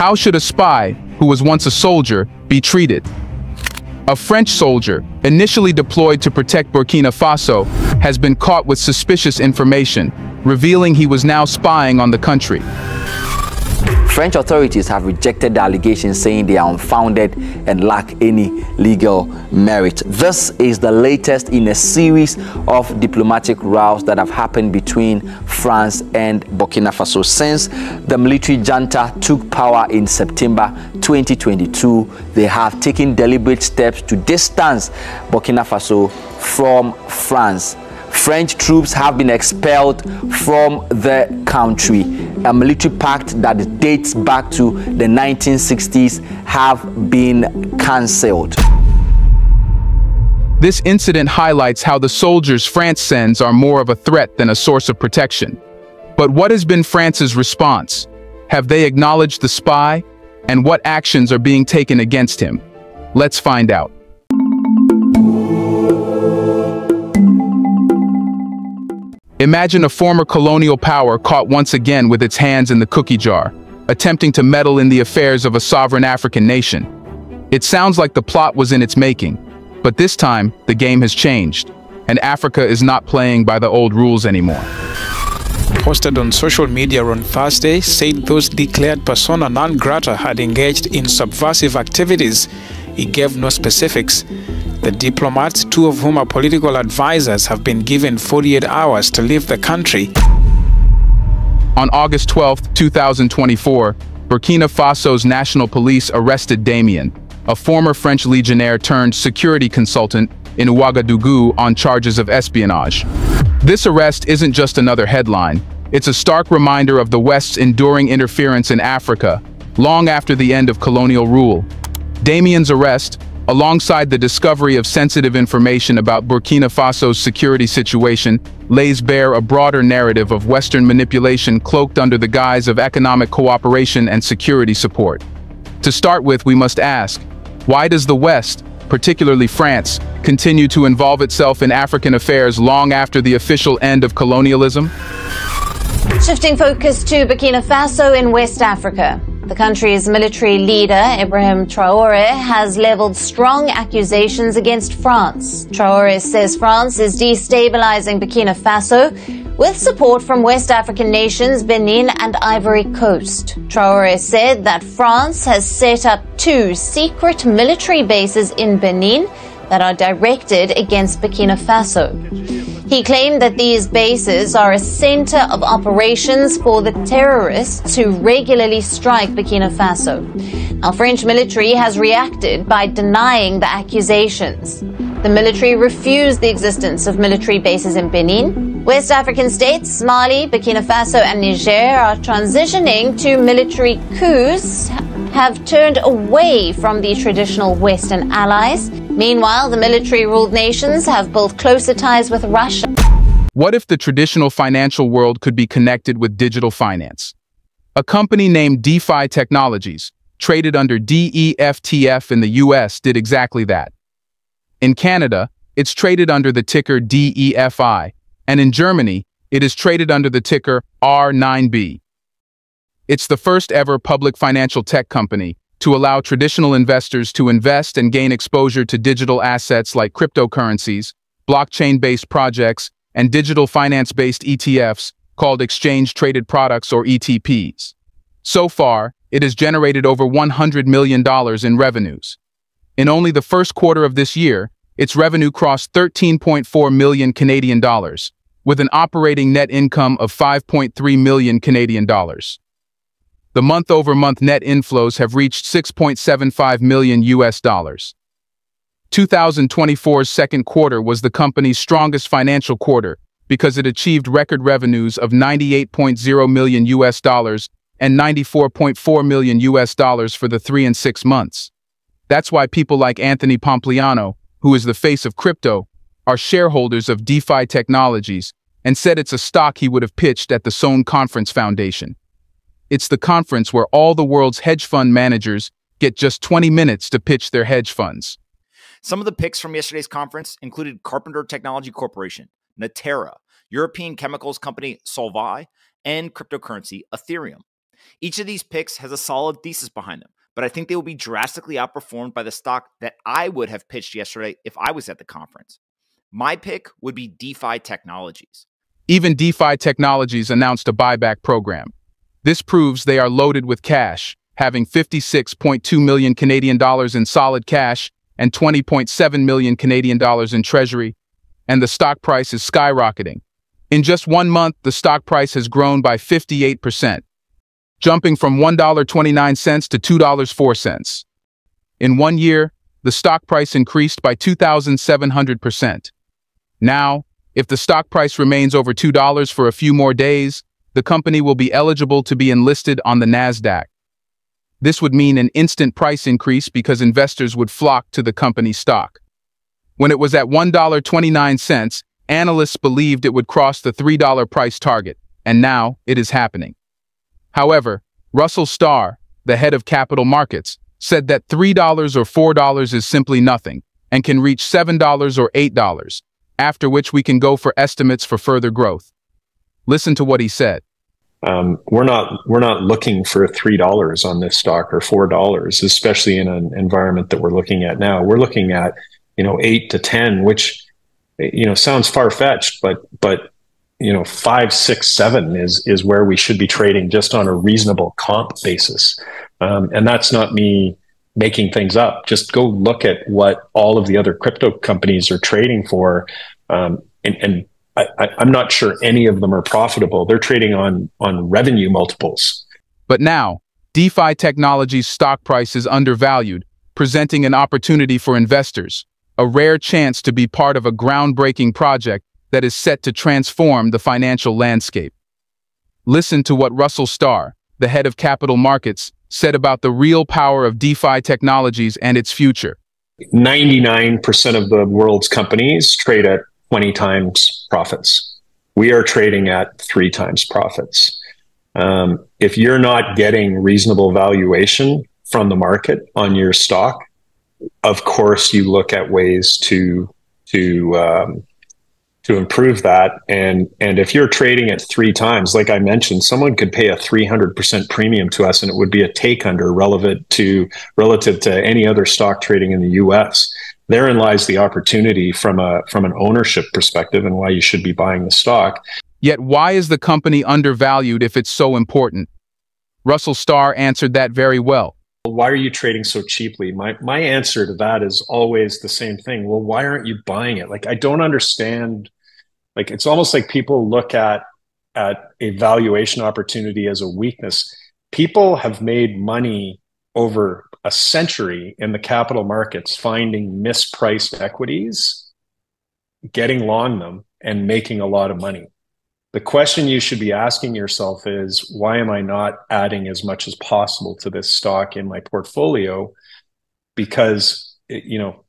How should a spy, who was once a soldier, be treated? A French soldier, initially deployed to protect Burkina Faso, has been caught with suspicious information, revealing he was now spying on the country. French authorities have rejected the allegations, saying they are unfounded and lack any legal merit. This is the latest in a series of diplomatic rows that have happened between France and Burkina Faso since the military junta took power in September 2022. They have taken deliberate steps to distance Burkina Faso from France. French troops have been expelled from the country. A military pact that dates back to the 1960s have been cancelled. This incident highlights how the soldiers France sends are more of a threat than a source of protection. But what has been France's response? Have they acknowledged the spy? And what actions are being taken against him? Let's find out. Imagine a former colonial power caught once again with its hands in the cookie jar, attempting to meddle in the affairs of a sovereign African nation. It sounds like the plot was in its making, but this time the game has changed, and Africa is not playing by the old rules anymore. Posted on social media on Thursday, said those declared persona non grata had engaged in subversive activities. He gave no specifics. The diplomats, two of whom are political advisors, have been given 48 hours to leave the country. On August 12, 2024, Burkina Faso's national police arrested Damien, a former French legionnaire turned security consultant in Ouagadougou on charges of espionage. This arrest isn't just another headline. It's a stark reminder of the West's enduring interference in Africa, long after the end of colonial rule. Damien's arrest, alongside the discovery of sensitive information about Burkina Faso's security situation, lays bare a broader narrative of Western manipulation cloaked under the guise of economic cooperation and security support. To start with, we must ask, why does the West, particularly France, continue to involve itself in African affairs long after the official end of colonialism? Shifting focus to Burkina Faso in West Africa. The country's military leader, Ibrahim Traoré, has leveled strong accusations against France. Traoré says France is destabilizing Burkina Faso with support from West African nations Benin and Ivory Coast. Traoré said that France has set up 2 secret military bases in Benin that are directed against Burkina Faso. He claimed that these bases are a center of operations for the terrorists who regularly strike Burkina Faso. Now, French military has reacted by denying the accusations. The military refused the existence of military bases in Benin. West African states, Mali, Burkina Faso, and Niger are transitioning to military coups, have turned away from the traditional Western allies. Meanwhile, the military-ruled nations have built closer ties with Russia. What if the traditional financial world could be connected with digital finance? A company named DEFI Technologies, traded under DEFTF in the US, did exactly that. In Canada, it's traded under the ticker DEFI, and in Germany, it is traded under the ticker R9B. It's the first ever public financial tech company to allow traditional investors to invest and gain exposure to digital assets like cryptocurrencies, blockchain-based projects, and digital finance-based ETFs called exchange-traded products or ETPs. So far, it has generated over $100 million in revenues. In only the first quarter of this year, its revenue crossed 13.4 million Canadian dollars, with an operating net income of 5.3 million Canadian dollars. The month-over-month net inflows have reached 6.75 million US dollars. 2024's second quarter was the company's strongest financial quarter because it achieved record revenues of 98.0 million US dollars and 94.4 million US dollars for the 3 and 6 months. That's why people like Anthony Pompliano, who is the face of crypto, are shareholders of DeFi Technologies and said it's a stock he would have pitched at the Sohn Conference Foundation. It's the conference where all the world's hedge fund managers get just 20 minutes to pitch their hedge funds. Some of the picks from yesterday's conference included Carpenter Technology Corporation, Natera, European chemicals company Solvay, and cryptocurrency Ethereum. Each of these picks has a solid thesis behind them, but I think they will be drastically outperformed by the stock that I would have pitched yesterday if I was at the conference. My pick would be DeFi Technologies. Even DeFi Technologies announced a buyback program. This proves they are loaded with cash, having 56.2 million Canadian dollars in solid cash and 20.7 million Canadian dollars in treasury, and the stock price is skyrocketing. In just 1 month, the stock price has grown by 58%, jumping from $1.29 to $2.04. In 1 year, the stock price increased by 2,700%. Now, if the stock price remains over $2 for a few more days, the company will be eligible to be enlisted on the NASDAQ. This would mean an instant price increase because investors would flock to the company's stock. When it was at $1.29, analysts believed it would cross the $3 price target, and now it is happening. However, Russell Starr, the head of capital markets, said that $3 or $4 is simply nothing and can reach $7 or $8, after which we can go for estimates for further growth. Listen to what he said. We're not looking for $3 on this stock or $4, especially in an environment that we're looking at now. We're looking at 8 to 10, which sounds far-fetched, but 5, 6, 7 is where we should be trading just on a reasonable comp basis. And that's not me making things up. Just go look at what all of the other crypto companies are trading for, and I'm not sure any of them are profitable. They're trading on revenue multiples. But now, DeFi Technologies' stock price is undervalued, presenting an opportunity for investors, a rare chance to be part of a groundbreaking project that is set to transform the financial landscape. Listen to what Russell Starr, the head of capital markets, said about the real power of DeFi Technologies and its future. 99% of the world's companies trade at 20 times profits. We are trading at 3 times profits. If you're not getting reasonable valuation from the market on your stock, of course you look at ways to improve that. And if you're trading at 3 times, like I mentioned, someone could pay a 300% premium to us, and it would be a take under relative to any other stock trading in the US. Therein lies the opportunity from an ownership perspective and why you should be buying the stock. Yet why is the company undervalued if it's so important? Russell Starr answered that very well. Why are you trading so cheaply? My answer to that is always the same thing. Well, why aren't you buying it? Like, I don't understand. Like, it's almost like people look at a valuation opportunity as a weakness. People have made money over a century in the capital markets finding mispriced equities, getting long them, and making a lot of money. The question you should be asking yourself is, why am I not adding as much as possible to this stock in my portfolio? Because,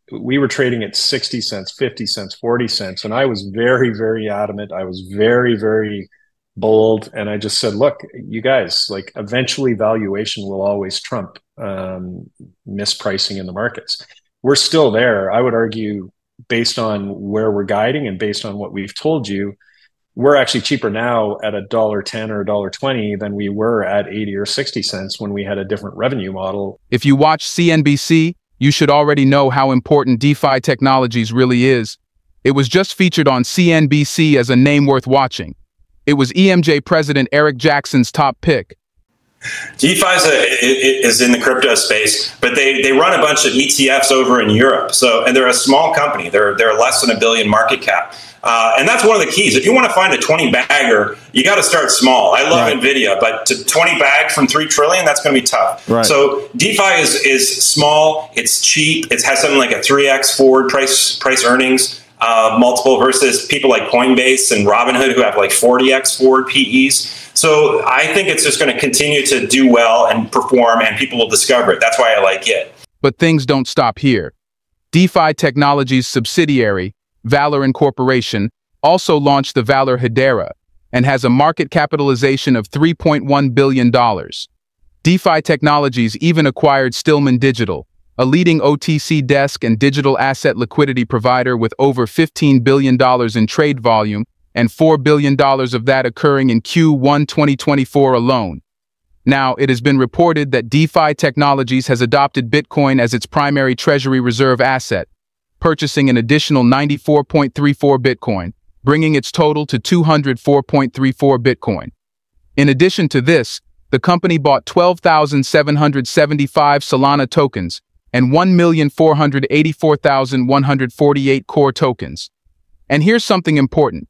we were trading at 60 cents, 50 cents, 40 cents. And I was very, very adamant. I was very, very bold. And I just said, look, you guys, like, eventually valuation will always trump mispricing in the markets. We're still there. I would argue, based on where we're guiding and based on what we've told you, we're actually cheaper now at $1.10 or $1.20 than we were at 80 or 60 cents when we had a different revenue model. If you watch CNBC, you should already know how important DeFi Technologies really is. It was just featured on CNBC as a name worth watching. It was EMJ President Eric Jackson's top pick. DeFi is in the crypto space, but they run a bunch of ETFs over in Europe. And they're a small company. They're less than $1 billion market cap. And that's one of the keys. If you want to find a 20 bagger, you got to start small. I love NVIDIA, but to 20 bag from 3 trillion, that's going to be tough. Right. So DeFi is small. It's cheap. It has something like a 3x forward price earnings multiple versus people like Coinbase and Robinhood who have like 40x forward PEs. So I think it's just going to continue to do well and perform, and people will discover it. That's why I like it. But things don't stop here. DeFi Technologies' subsidiary, Valor Incorporation, also launched the Valor Hedera and has a market capitalization of $3.1 billion. DeFi Technologies even acquired Stillman Digital, a leading OTC desk and digital asset liquidity provider with over $15 billion in trade volume and $4 billion of that occurring in Q1 2024 alone. Now, it has been reported that DeFi Technologies has adopted Bitcoin as its primary treasury reserve asset, purchasing an additional 94.34 Bitcoin, bringing its total to 204.34 Bitcoin. In addition to this, the company bought 12,775 Solana tokens and 1,484,148 Core tokens. And here's something important.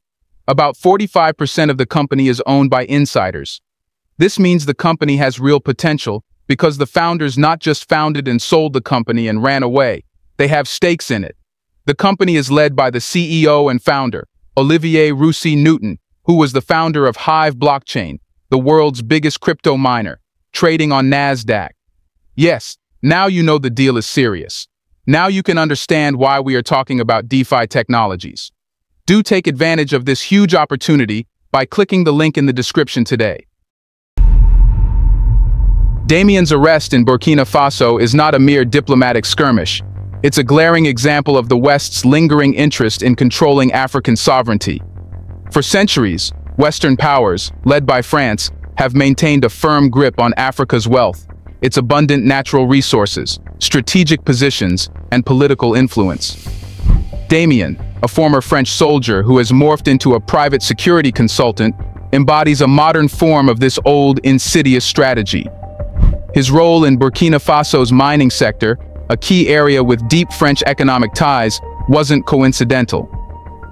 About 45% of the company is owned by insiders. This means the company has real potential because the founders not just founded and sold the company and ran away, they have stakes in it. The company is led by the CEO and founder, Olivier Roussy-Newton, who was the founder of Hive Blockchain, the world's biggest crypto miner, trading on NASDAQ. Yes, now you know the deal is serious. Now you can understand why we are talking about DeFi technologies. Do take advantage of this huge opportunity by clicking the link in the description today. Damien's arrest in Burkina Faso is not a mere diplomatic skirmish. It's a glaring example of the West's lingering interest in controlling African sovereignty. For centuries, Western powers, led by France, have maintained a firm grip on Africa's wealth, its abundant natural resources, strategic positions, and political influence. Damien, a former French soldier who has morphed into a private security consultant, embodies a modern form of this old, insidious strategy. His role in Burkina Faso's mining sector, a key area with deep French economic ties, wasn't coincidental.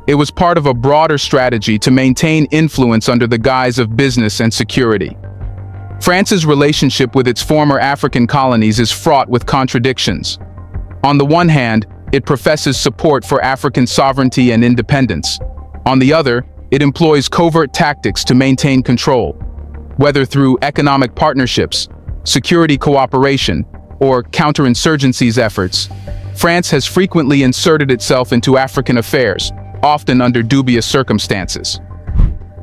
It was part of a broader strategy to maintain influence under the guise of business and security. France's relationship with its former African colonies is fraught with contradictions. On the one hand, it professes support for African sovereignty and independence. On the other, it employs covert tactics to maintain control. Whether through economic partnerships, security cooperation, or counterinsurgencies efforts, France has frequently inserted itself into African affairs, often under dubious circumstances.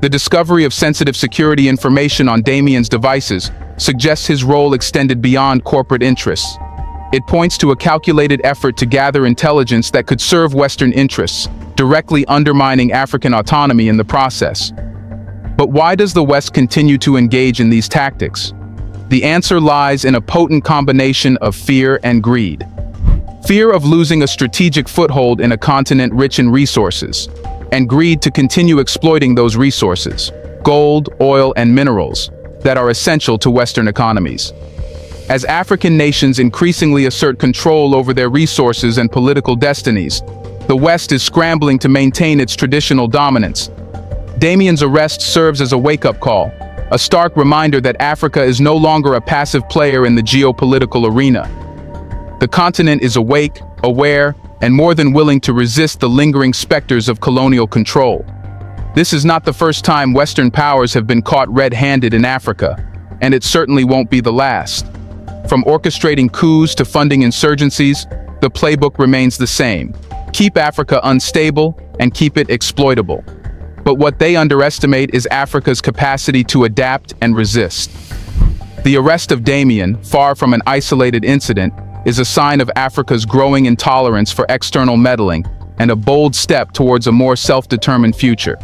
The discovery of sensitive security information on Damien's devices suggests his role extended beyond corporate interests. It points to a calculated effort to gather intelligence that could serve Western interests, directly undermining African autonomy in the process. But why does the West continue to engage in these tactics? The answer lies in a potent combination of fear and greed. Fear of losing a strategic foothold in a continent rich in resources, and greed to continue exploiting those resources, gold, oil, and minerals, that are essential to Western economies. As African nations increasingly assert control over their resources and political destinies, the West is scrambling to maintain its traditional dominance. Damien's arrest serves as a wake-up call, a stark reminder that Africa is no longer a passive player in the geopolitical arena. The continent is awake, aware, and more than willing to resist the lingering specters of colonial control. This is not the first time Western powers have been caught red-handed in Africa, and it certainly won't be the last. From orchestrating coups to funding insurgencies, the playbook remains the same. Keep Africa unstable and keep it exploitable. But what they underestimate is Africa's capacity to adapt and resist. The arrest of Damien, far from an isolated incident, is a sign of Africa's growing intolerance for external meddling and a bold step towards a more self-determined future.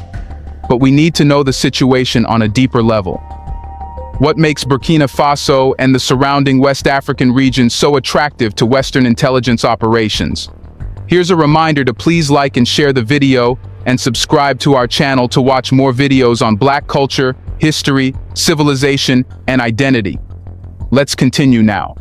But we need to know the situation on a deeper level. What makes Burkina Faso and the surrounding West African region so attractive to Western intelligence operations? Here's a reminder to please like and share the video and subscribe to our channel to watch more videos on Black culture, history, civilization, and identity. Let's continue now.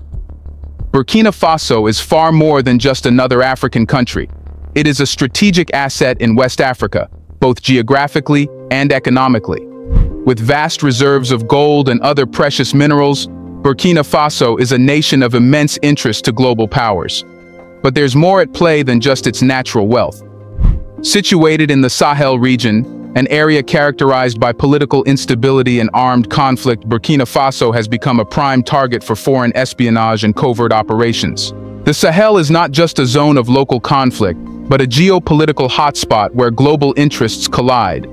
Burkina Faso is far more than just another African country. It is a strategic asset in West Africa, both geographically and economically. With vast reserves of gold and other precious minerals, Burkina Faso is a nation of immense interest to global powers. But there's more at play than just its natural wealth. Situated in the Sahel region, an area characterized by political instability and armed conflict, Burkina Faso has become a prime target for foreign espionage and covert operations. The Sahel is not just a zone of local conflict, but a geopolitical hotspot where global interests collide.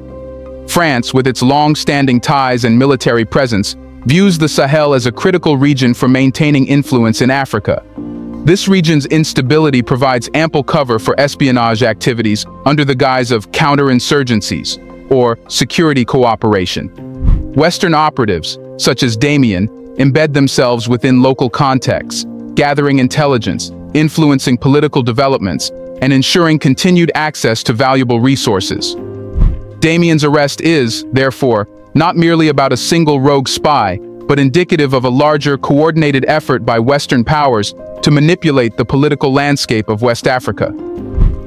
France, with its long-standing ties and military presence, views the Sahel as a critical region for maintaining influence in Africa. This region's instability provides ample cover for espionage activities under the guise of counterinsurgencies or security cooperation. Western operatives, such as Damien, embed themselves within local contexts, gathering intelligence, influencing political developments, and ensuring continued access to valuable resources. Damien's arrest is, therefore, not merely about a single rogue spy, but indicative of a larger, coordinated effort by Western powers to manipulate the political landscape of West Africa.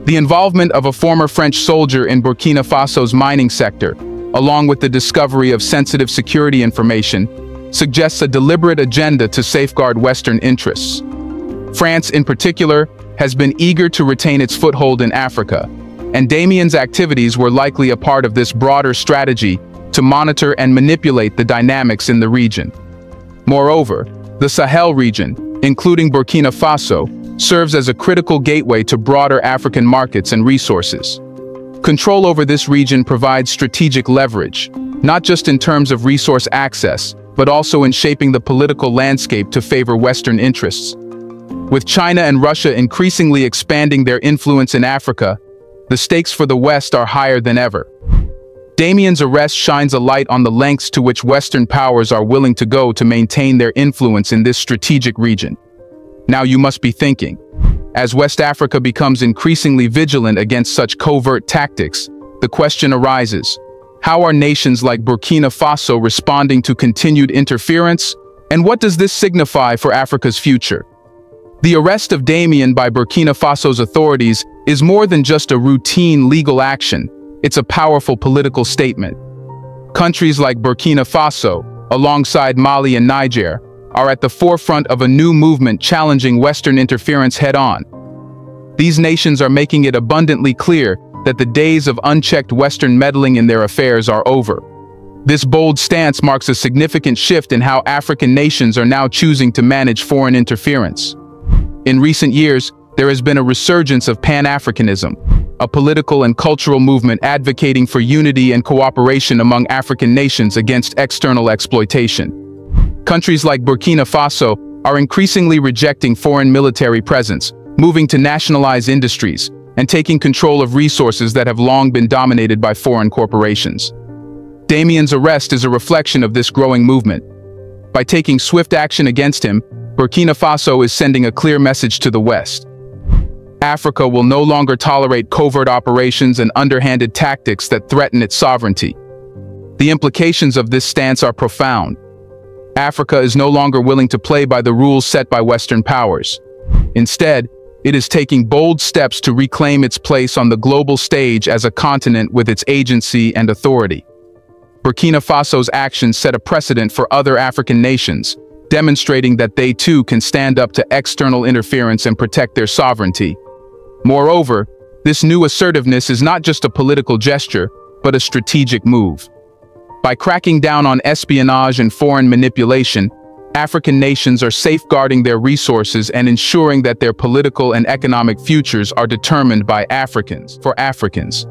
The involvement of a former French soldier in Burkina Faso's mining sector, along with the discovery of sensitive security information, suggests a deliberate agenda to safeguard Western interests. France, in particular, has been eager to retain its foothold in Africa, and Damien's activities were likely a part of this broader strategy to monitor and manipulate the dynamics in the region. Moreover, the Sahel region, including Burkina Faso, serves as a critical gateway to broader African markets and resources. Control over this region provides strategic leverage, not just in terms of resource access, but also in shaping the political landscape to favor Western interests. With China and Russia increasingly expanding their influence in Africa, the stakes for the West are higher than ever. Damien's arrest shines a light on the lengths to which Western powers are willing to go to maintain their influence in this strategic region. Now you must be thinking, as West Africa becomes increasingly vigilant against such covert tactics, the question arises, how are nations like Burkina Faso responding to continued interference, and what does this signify for Africa's future? The arrest of Damien by Burkina Faso's authorities is more than just a routine legal action, it's a powerful political statement. Countries like Burkina Faso, alongside Mali and Niger, are at the forefront of a new movement challenging Western interference head-on. These nations are making it abundantly clear that the days of unchecked Western meddling in their affairs are over. This bold stance marks a significant shift in how African nations are now choosing to manage foreign interference. In recent years, there has been a resurgence of Pan-Africanism, a political and cultural movement advocating for unity and cooperation among African nations against external exploitation. Countries like Burkina Faso are increasingly rejecting foreign military presence, moving to nationalize industries, and taking control of resources that have long been dominated by foreign corporations. Damien's arrest is a reflection of this growing movement. By taking swift action against him, Burkina Faso is sending a clear message to the West. Africa will no longer tolerate covert operations and underhanded tactics that threaten its sovereignty. The implications of this stance are profound. Africa is no longer willing to play by the rules set by Western powers. Instead, it is taking bold steps to reclaim its place on the global stage as a continent with its agency and authority. Burkina Faso's actions set a precedent for other African nations, demonstrating that they too can stand up to external interference and protect their sovereignty. Moreover, this new assertiveness is not just a political gesture, but a strategic move. By cracking down on espionage and foreign manipulation, African nations are safeguarding their resources and ensuring that their political and economic futures are determined by Africans, for Africans.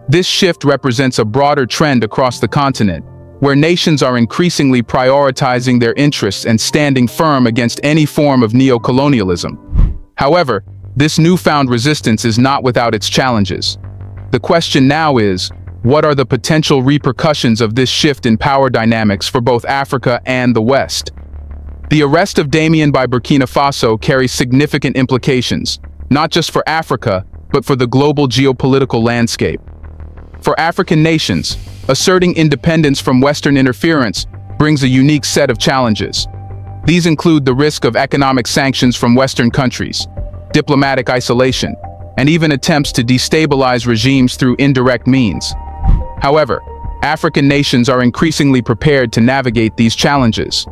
This shift represents a broader trend across the continent, where nations are increasingly prioritizing their interests and standing firm against any form of neocolonialism. However, this newfound resistance is not without its challenges. The question now is, what are the potential repercussions of this shift in power dynamics for both Africa and the West? The arrest of Damien by Burkina Faso carries significant implications, not just for Africa, but for the global geopolitical landscape. For African nations, asserting independence from Western interference brings a unique set of challenges. These include the risk of economic sanctions from Western countries, diplomatic isolation, and even attempts to destabilize regimes through indirect means. However, African nations are increasingly prepared to navigate these challenges.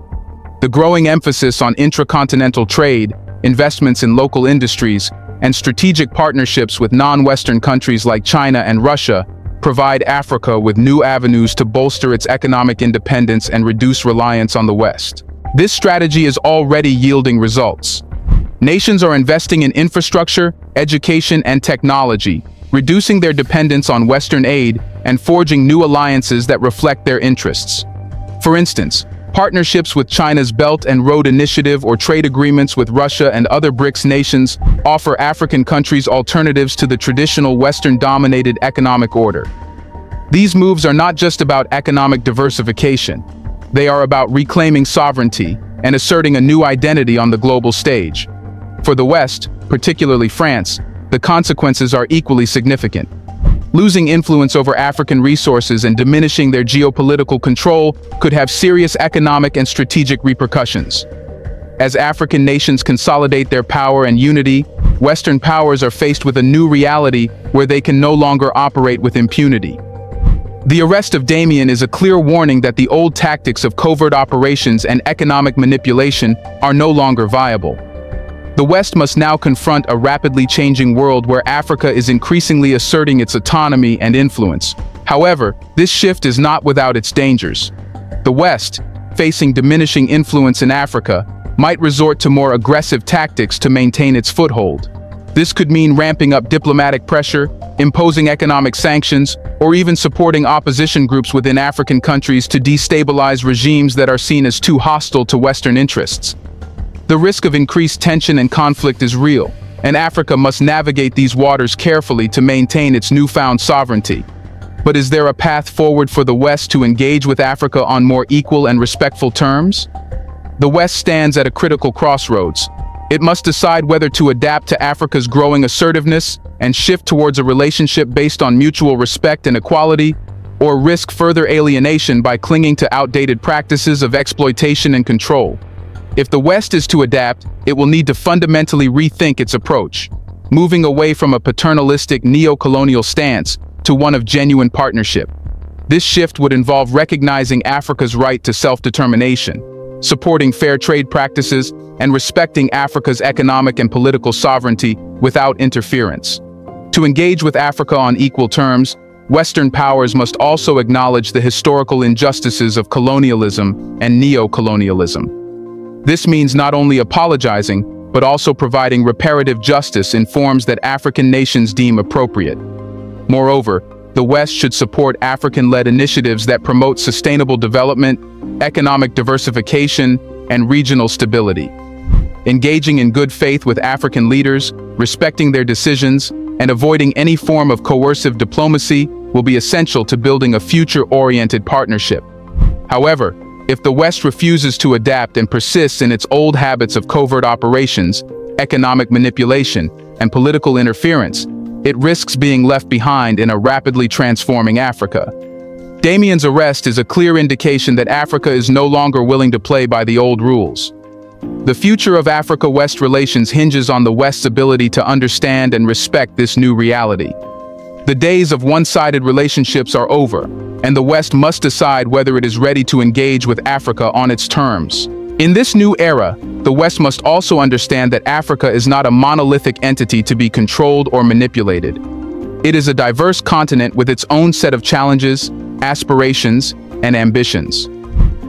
The growing emphasis on intracontinental trade, investments in local industries, and strategic partnerships with non-Western countries like China and Russia provide Africa with new avenues to bolster its economic independence and reduce reliance on the West. This strategy is already yielding results. Nations are investing in infrastructure, education, and technology, reducing their dependence on Western aid and forging new alliances that reflect their interests. For instance, partnerships with China's Belt and Road Initiative or trade agreements with Russia and other BRICS nations offer African countries alternatives to the traditional Western-dominated economic order. These moves are not just about economic diversification. They are about reclaiming sovereignty and asserting a new identity on the global stage. For the West, particularly France, the consequences are equally significant. Losing influence over African resources and diminishing their geopolitical control could have serious economic and strategic repercussions. As African nations consolidate their power and unity, Western powers are faced with a new reality where they can no longer operate with impunity. The arrest of Damien is a clear warning that the old tactics of covert operations and economic manipulation are no longer viable. The West must now confront a rapidly changing world where Africa is increasingly asserting its autonomy and influence. However, this shift is not without its dangers. The West, facing diminishing influence in Africa, might resort to more aggressive tactics to maintain its foothold. This could mean ramping up diplomatic pressure, imposing economic sanctions, or even supporting opposition groups within African countries to destabilize regimes that are seen as too hostile to Western interests. The risk of increased tension and conflict is real, and Africa must navigate these waters carefully to maintain its newfound sovereignty. But is there a path forward for the West to engage with Africa on more equal and respectful terms? The West stands at a critical crossroads. It must decide whether to adapt to Africa's growing assertiveness and shift towards a relationship based on mutual respect and equality, or risk further alienation by clinging to outdated practices of exploitation and control. If the West is to adapt, it will need to fundamentally rethink its approach, moving away from a paternalistic neo-colonial stance to one of genuine partnership. This shift would involve recognizing Africa's right to self-determination, supporting fair trade practices, and respecting Africa's economic and political sovereignty without interference. To engage with Africa on equal terms, Western powers must also acknowledge the historical injustices of colonialism and neo-colonialism. This means not only apologizing, but also providing reparative justice in forms that African nations deem appropriate. Moreover, the West should support African-led initiatives that promote sustainable development, economic diversification, and regional stability. Engaging in good faith with African leaders, respecting their decisions, and avoiding any form of coercive diplomacy will be essential to building a future-oriented partnership. However, if the West refuses to adapt and persists in its old habits of covert operations, economic manipulation, and political interference, it risks being left behind in a rapidly transforming Africa. Damien's arrest is a clear indication that Africa is no longer willing to play by the old rules. The future of Africa-West relations hinges on the West's ability to understand and respect this new reality. The days of one-sided relationships are over, and the West must decide whether it is ready to engage with Africa on its terms. In this new era, the West must also understand that Africa is not a monolithic entity to be controlled or manipulated. It is a diverse continent with its own set of challenges, aspirations, and ambitions.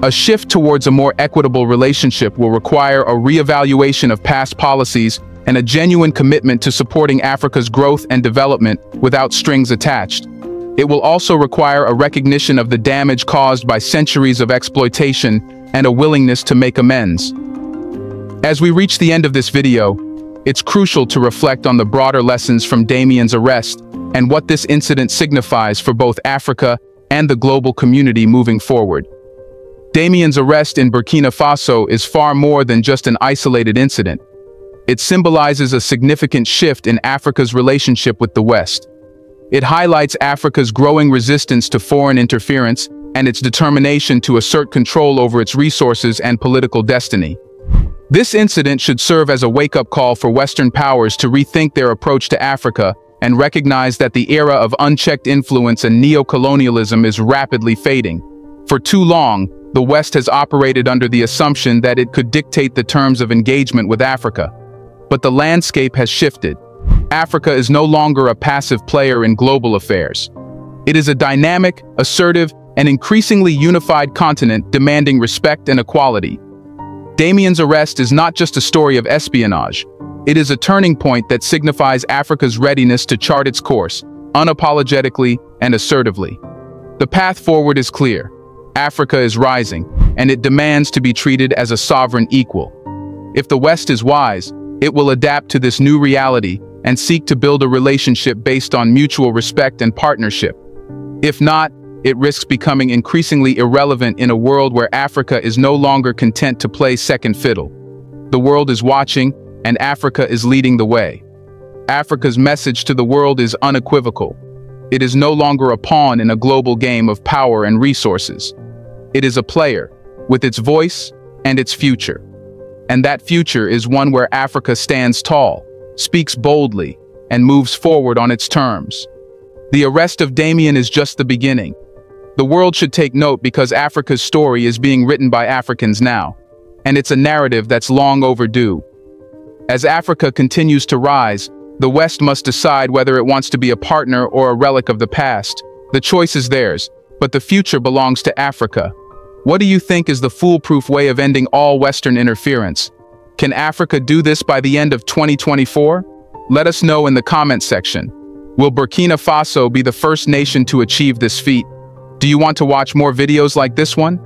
A shift towards a more equitable relationship will require a re-evaluation of past policies and a genuine commitment to supporting Africa's growth and development without strings attached. It will also require a recognition of the damage caused by centuries of exploitation and a willingness to make amends. As we reach the end of this video, it's crucial to reflect on the broader lessons from Damien's arrest and what this incident signifies for both Africa and the global community moving forward. Damien's arrest in Burkina Faso is far more than just an isolated incident. It symbolizes a significant shift in Africa's relationship with the West. It highlights Africa's growing resistance to foreign interference and its determination to assert control over its resources and political destiny. This incident should serve as a wake-up call for Western powers to rethink their approach to Africa and recognize that the era of unchecked influence and neo-colonialism is rapidly fading. For too long, the West has operated under the assumption that it could dictate the terms of engagement with Africa. But the landscape has shifted. Africa is no longer a passive player in global affairs. It is a dynamic, assertive, and increasingly unified continent demanding respect and equality. Damien's arrest is not just a story of espionage. It is a turning point that signifies Africa's readiness to chart its course, unapologetically and assertively. The path forward is clear. Africa is rising, and it demands to be treated as a sovereign equal. If the West is wise, it will adapt to this new reality and seek to build a relationship based on mutual respect and partnership. If not, it risks becoming increasingly irrelevant in a world where Africa is no longer content to play second fiddle. The world is watching, and Africa is leading the way. Africa's message to the world is unequivocal. It is no longer a pawn in a global game of power and resources. It is a player, with its voice and its future. And that future is one where Africa stands tall, speaks boldly, and moves forward on its terms. The arrest of Damien is just the beginning. The world should take note because Africa's story is being written by Africans now, and it's a narrative that's long overdue. As Africa continues to rise, the West must decide whether it wants to be a partner or a relic of the past. The choice is theirs, but the future belongs to Africa. What do you think is the foolproof way of ending all Western interference? Can Africa do this by the end of 2024? Let us know in the comment section. Will Burkina Faso be the first nation to achieve this feat? Do you want to watch more videos like this one?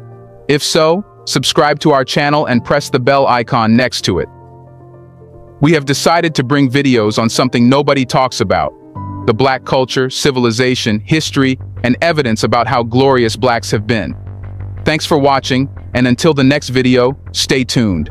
If so, subscribe to our channel and press the bell icon next to it. We have decided to bring videos on something nobody talks about: the Black culture, civilization, history, and evidence about how glorious Blacks have been. Thanks for watching, and until the next video, stay tuned.